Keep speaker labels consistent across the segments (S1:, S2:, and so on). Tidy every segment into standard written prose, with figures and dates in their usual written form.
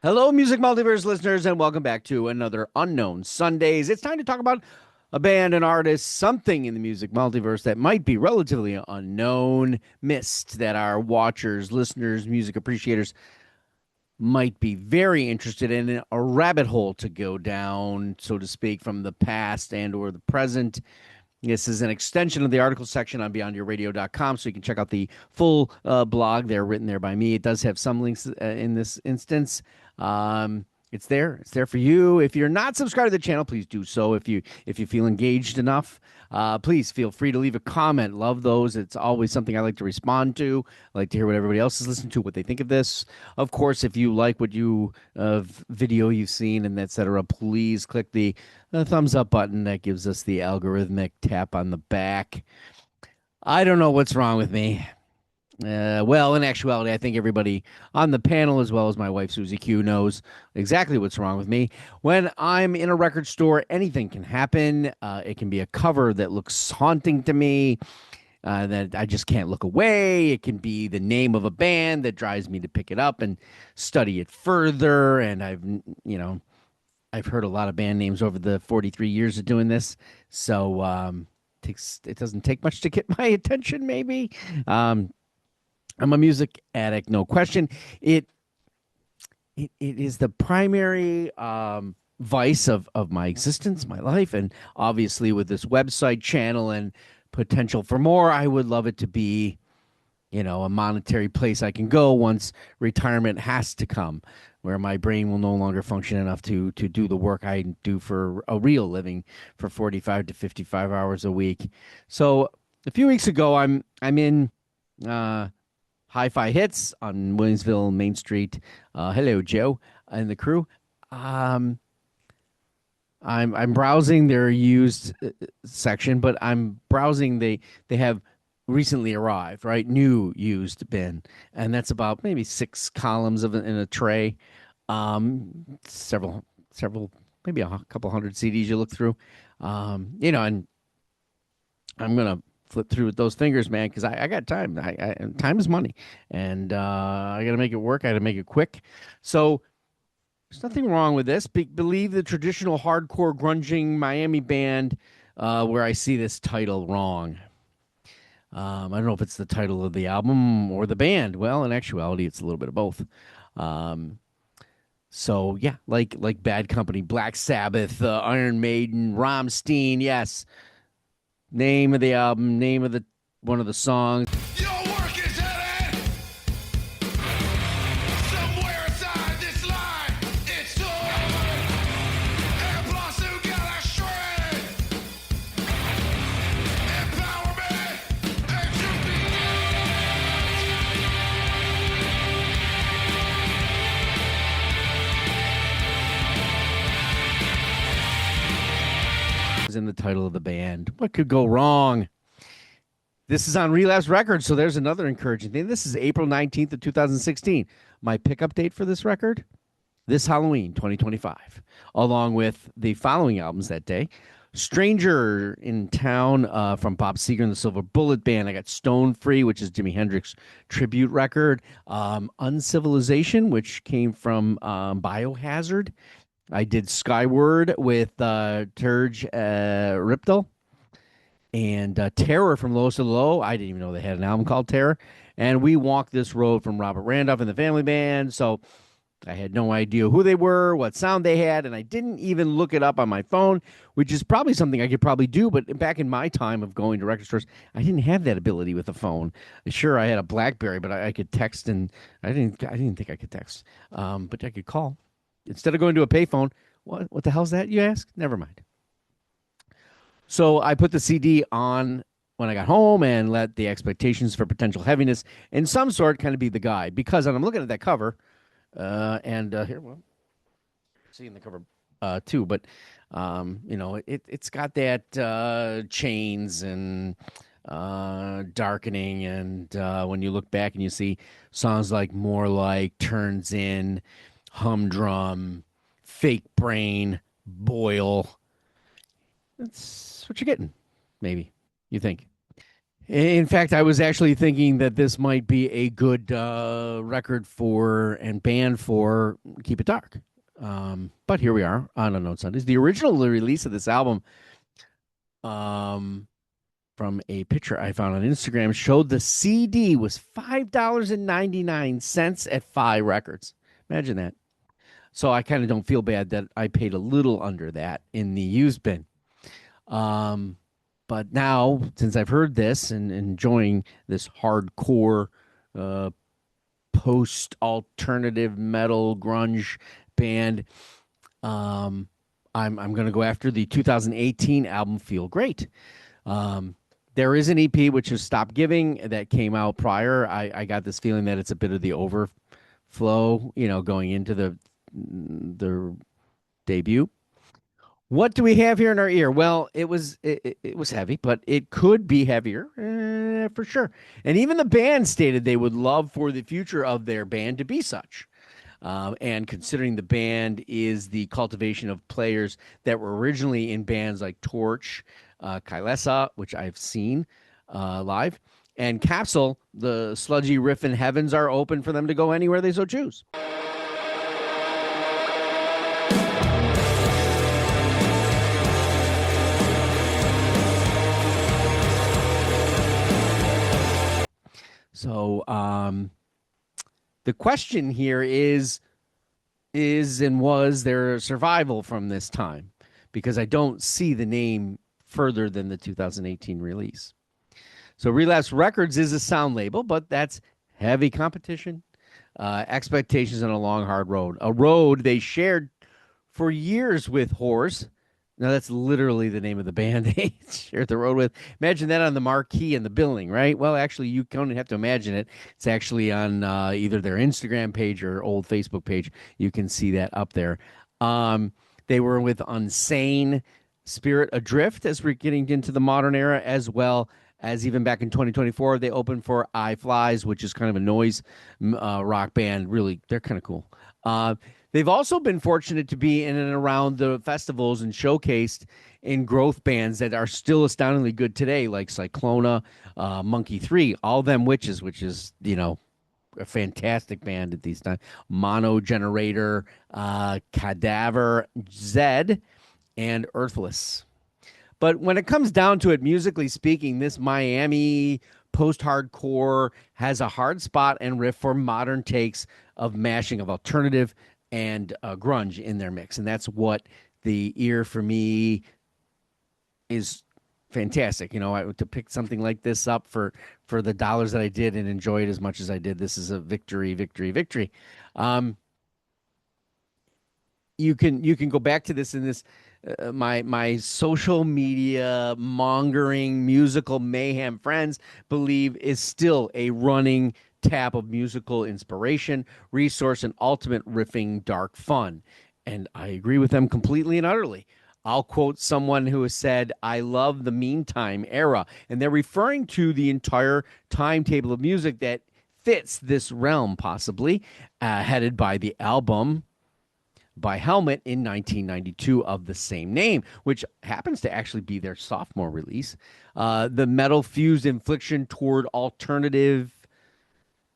S1: Hello, Music Multiverse listeners, and welcome back to another Unknown Sundays. It's time to talk about a band, an artist, something in the music multiverse that might be relatively unknown, missed, that our watchers, listeners, music appreciators might be very interested in, a rabbit hole to go down, so to speak, from the past and or the present. This is an extension of the article section on beyondyourradio.com, so you can check out the full blog there, written there by me. It does have some links in this instance. It's there. It's there for you. If you're not subscribed to the channel, please do so. If you feel engaged enough, please feel free to leave a comment. Love those. It's always something I like to respond to. I like to hear what everybody else is listening to, what they think of this. Of course, if you like what video you've seen and etc., please click the thumbs up button. That gives us the algorithmic tap on the back. I don't know what's wrong with me. Well, in actuality, I think everybody on the panel, as well as my wife, Susie Q, knows exactly what's wrong with me. When I'm in a record store, anything can happen. It can be a cover that looks haunting to me, that I just can't look away. It can be the name of a band that drives me to pick it up and study it further. And I've heard a lot of band names over the 43 years of doing this. So it doesn't take much to get my attention, maybe. I'm a music addict, no question. It is the primary vice of my existence, my life, and obviously with this website channel and potential for more, I would love it to be, a monetary place I can go once retirement has to come, where my brain will no longer function enough to do the work I do for a real living for 45 to 55 hours a week. So a few weeks ago, I'm in Hi-Fi Hits on Williamsville Main Street. Hello, Joe and the crew. I'm browsing their used section, but I'm browsing they have recently arrived, right? New used bin, and that's about maybe 6 columns in a tray. Several, maybe a couple hundred CDs you look through. And I'm gonna flip through with those fingers, man, because I got time. Time is money, and I got to make it work. I got to make it quick. So there's nothing wrong with this. Believe the traditional hardcore grunging Miami band, where I see this title wrong. I don't know if it's the title of the album or the band. Well, in actuality, it's a little bit of both. So yeah, like Bad Company, Black Sabbath, Iron Maiden, Rammstein, yes. Name of the album, name of one of the songs. Your work is headed somewhere inside this line. It's torn, and plus you gotta shred empowerment and in the title of the band. What could go wrong? This is on Relapse Records, so there's another encouraging thing. This is April 19th of 2016. My pickup date for this record? This Halloween, 2025, along with the following albums that day. Stranger in Town from Bob Seger and the Silver Bullet Band. I got Stone Free, which is Jimi Hendrix tribute record. Uncivilization, which came from Biohazard. I did Skyward with Turge Riptal, and Terror from Lowest of the Low. I didn't even know they had an album called Terror. And We Walk This Road from Robert Randolph and the Family Band. So I had no idea who they were, what sound they had, and I didn't even look it up on my phone, which is probably something I could probably do. But back in my time of going to record stores, I didn't have that ability with a phone. Sure, I had a BlackBerry, but I could text, and I didn't think I could text, but I could call. Instead of going to a payphone, what the hell's that, you ask? Never mind. So I put the CD on when I got home and let the expectations for potential heaviness in some sort kind of be the guide. Because I'm looking at that cover, and here, well, seeing the cover too, but it's got that chains and darkening, and when you look back and you see songs like More Like, Turns In, Humdrum, Fake Brain, Boil. That's what you're getting, maybe, you think. In fact, I was actually thinking that this might be a good record for and band for Keep It Dark. But here we are on Unknown Sundays. The original release of this album, um, from a picture I found on Instagram, showed the CD was $5.99 at Phi Records. Imagine that. So I kind of don't feel bad that I paid a little under that in the used bin. Um, but now, since I've heard this and enjoying this hardcore, uh, post alternative metal grunge band, um, I'm going to go after the 2018 album Feel Great. Um, there is an EP which is Stop Giving that came out prior. I got this feeling that it's a bit of the overflow, going into the debut. What do we have here in our ear? Well, it was heavy, but it could be heavier for sure. And even the band stated they would love for the future of their band to be such. And considering the band is the cultivation of players that were originally in bands like Torch, Kylesa, which I've seen live, and Capsule, the sludgy riff in heavens are open for them to go anywhere they so choose. So the question here is and was there survival from this time? Because I don't see the name further than the 2018 release. So Relapse Records is a sound label, but that's heavy competition, expectations, and a long, hard road. A road they shared for years with Horse. Now, that's literally the name of the band they shared the road with. Imagine that on the marquee and the billing, right? Well, actually, you don't have to imagine it. It's actually on either their Instagram page or old Facebook page. You can see that up there. They were with Unsane, Spirit Adrift, as we're getting into the modern era, as well as even back in 2024, they opened for I Flies, which is kind of a noise rock band. Really, they're kind of cool. They've also been fortunate to be in and around the festivals and showcased in growth bands that are still astoundingly good today, like Cyclona, Monkey 3, All Them Witches, which is, a fantastic band at these times, Mono Generator, Cadaver, Zed, and Earthless. But when it comes down to it, musically speaking, this Miami post-hardcore has a hard spot and riff for modern takes of mashing of alternative and grunge in their mix. And that's what the ear for me is fantastic. To pick something like this up for the dollars that I did and enjoy it as much as I did, this is a victory, victory, victory. You can go back to this in this my social media mongering musical mayhem friends believe is still a running tap of musical inspiration, resource, and ultimate riffing dark fun. And I agree with them completely and utterly. I'll quote someone who has said, I love the meantime era. And they're referring to the entire timetable of music that fits this realm, possibly, headed by the album by Helmet in 1992 of the same name, which happens to actually be their sophomore release. The metal fused infliction toward alternative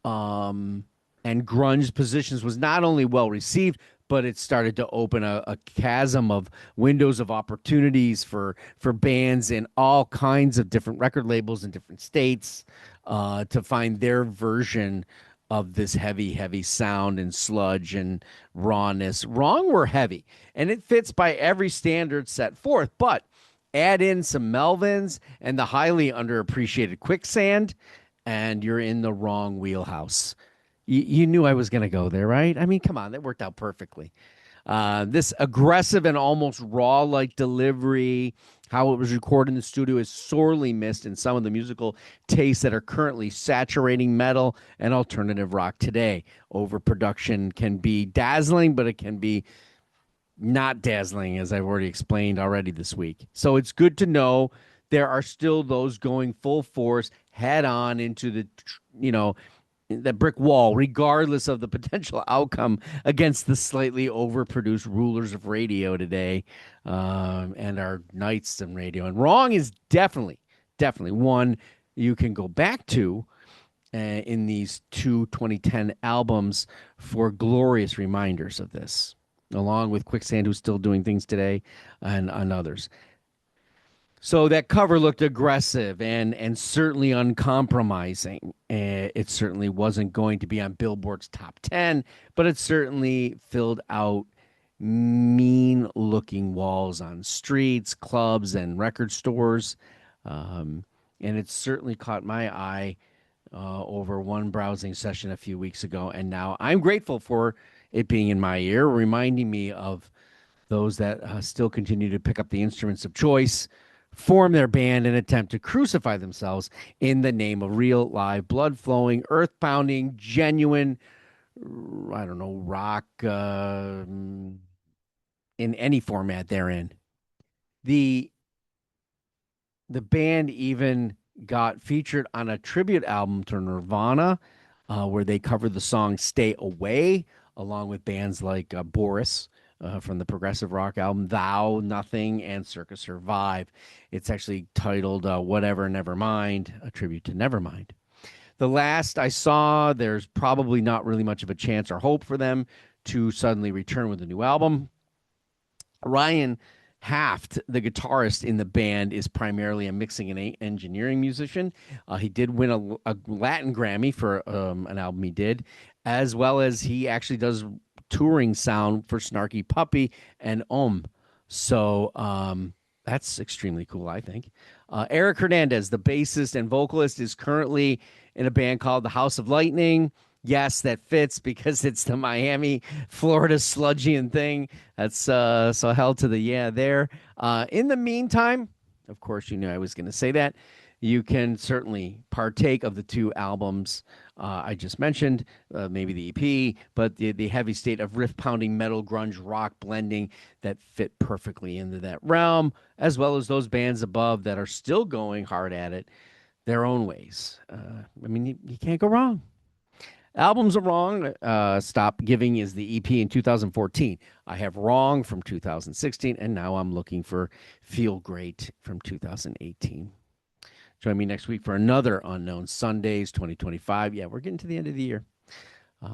S1: and grunge positions was not only well received, but it started to open a chasm of windows of opportunities for bands in all kinds of different record labels in different states to find their version of this heavy, heavy sound and sludge and rawness. Wrong were heavy, and it fits by every standard set forth, but add in some Melvins and the highly underappreciated Quicksand, and you're in the wrong wheelhouse. You knew I was going to go there, right? I mean, come on, that worked out perfectly. This aggressive and almost raw-like delivery, how it was recorded in the studio, is sorely missed in some of the musical tastes that are currently saturating metal and alternative rock today. Overproduction can be dazzling, but it can be not dazzling, as I've already explained already this week. So it's good to know there are still those going full force, head on into the brick wall, regardless of the potential outcome against the slightly overproduced rulers of radio today, and our knights in radio. And wrong is definitely one you can go back to in these two 2010 albums for glorious reminders of this, along with Quicksand, who's still doing things today, and others. So that cover looked aggressive and certainly uncompromising. It certainly wasn't going to be on Billboard's top 10, but it certainly filled out mean looking walls on streets, clubs, and record stores. And it certainly caught my eye over one browsing session a few weeks ago. And now I'm grateful for it being in my ear, reminding me of those that still continue to pick up the instruments of choice, form their band, and attempt to crucify themselves in the name of real, live, blood flowing, earth pounding, genuine, I don't know, rock in any format they're in. The the band even got featured on a tribute album to Nirvana, where they covered the song "Stay Away," along with bands like Boris from the progressive rock album "Thou," "Nothing," and "Circa Survive." It's actually titled "Whatever, Nevermind," a tribute to Nevermind. The last I saw, there's probably not really much of a chance or hope for them to suddenly return with a new album. Ryan Haft, the guitarist in the band, is primarily a mixing and engineering musician. He did win a Latin Grammy for an album he did, as well as he actually does touring sound for Snarky Puppy and So that's extremely cool, I think. Eric Hernandez, the bassist and vocalist, is currently in a band called the House of Lightning. Yes, that fits because it's the Miami, Florida sludgian thing. That's so hell to the yeah there. In the meantime, of course, you knew I was going to say that. You can certainly partake of the two albums I just mentioned, maybe the EP, but the heavy state of riff pounding metal, grunge, rock blending that fit perfectly into that realm, as well as those bands above that are still going hard at it their own ways. I mean, you can't go wrong. Albums are wrong. Stop Giving is the EP in 2014. I have Wrong from 2016, and now I'm looking for Feel Great from 2018. Join me next week for another Unknown Sundays 2025. Yeah, we're getting to the end of the year.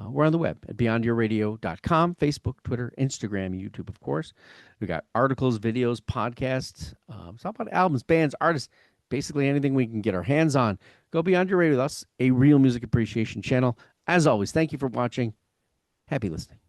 S1: We're on the web at beyondyourradio.com, Facebook, Twitter, Instagram, YouTube, of course. We got articles, videos, podcasts. It's all about albums, bands, artists, basically anything we can get our hands on. Go Beyond Your Radio with us, a real music appreciation channel. As always, thank you for watching. Happy listening.